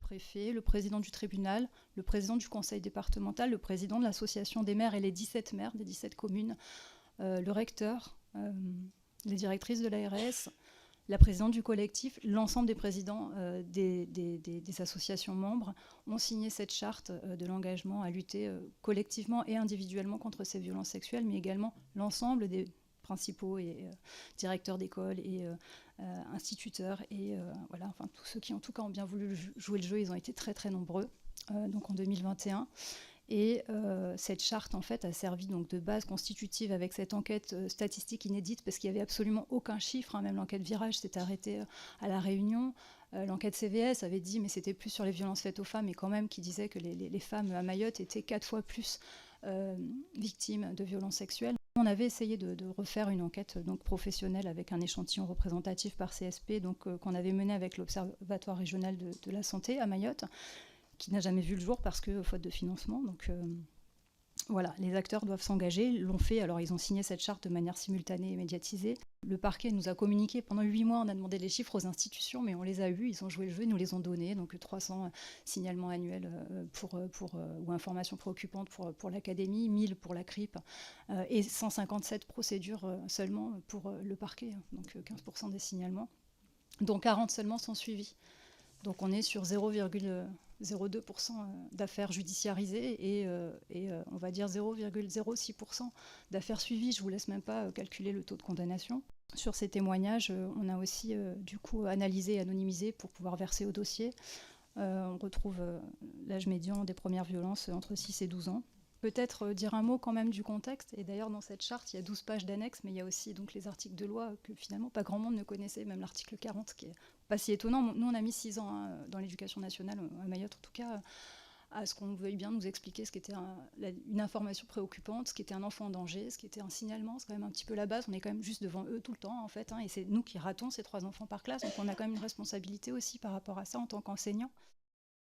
préfet, le président du tribunal, le président du conseil départemental, le président de l'association des maires et les 17 maires des 17 communes, le recteur, les directrices de l'ARS, la présidente du collectif, l'ensemble des présidents des associations membres ont signé cette charte de l'engagement à lutter collectivement et individuellement contre ces violences sexuelles, mais également l'ensemble des principaux et directeurs d'école et instituteurs et voilà, enfin tous ceux qui en tout cas ont bien voulu jouer le jeu, ils ont été très très nombreux donc en 2021. Et cette charte en fait a servi donc de base constitutive avec cette enquête statistique inédite parce qu'il n'y avait absolument aucun chiffre, hein, même l'enquête Virage s'était arrêtée à La Réunion. L'enquête CVS avait dit, mais c'était plus sur les violences faites aux femmes, mais quand même qui disait que les femmes à Mayotte étaient 4 fois plus victimes de violences sexuelles. On avait essayé de refaire une enquête donc professionnelle avec un échantillon représentatif par CSP qu'on avait mené avec l'Observatoire régional de la santé à Mayotte, qui n'a jamais vu le jour parce que faute de financement. Donc voilà, les acteurs doivent s'engager, ils l'ont fait, alors ils ont signé cette charte de manière simultanée et médiatisée. Le parquet nous a communiqué pendant 8 mois, on a demandé les chiffres aux institutions, mais on les a eus, ils ont joué le jeu, ils nous les ont donnés, donc 300 signalements annuels ou informations préoccupantes pour l'académie, 1000 pour la CRIP, et 157 procédures seulement pour le parquet, donc 15% des signalements, dont 40 seulement sont suivis. Donc on est sur 0,02% d'affaires judiciarisées et on va dire 0,06% d'affaires suivies. Je ne vous laisse même pas calculer le taux de condamnation. Sur ces témoignages, on a aussi du coup analysé et anonymisé pour pouvoir verser au dossier. On retrouve l'âge médian des premières violences entre 6 et 12 ans. Peut-être dire un mot quand même du contexte. Et d'ailleurs, dans cette charte, il y a 12 pages d'annexes, mais il y a aussi donc, les articles de loi que finalement pas grand monde ne connaissait, même l'article 40, qui est pas si étonnant. Nous, on a mis 6 ans dans l'éducation nationale, à Mayotte en tout cas, à ce qu'on veuille bien nous expliquer ce qu'était une information préoccupante, ce qu'était un enfant en danger, ce qu'était un signalement. C'est quand même un petit peu la base. On est quand même juste devant eux tout le temps, en fait. Et c'est nous qui ratons ces 3 enfants par classe. Donc on a quand même une responsabilité aussi par rapport à ça en tant qu'enseignants.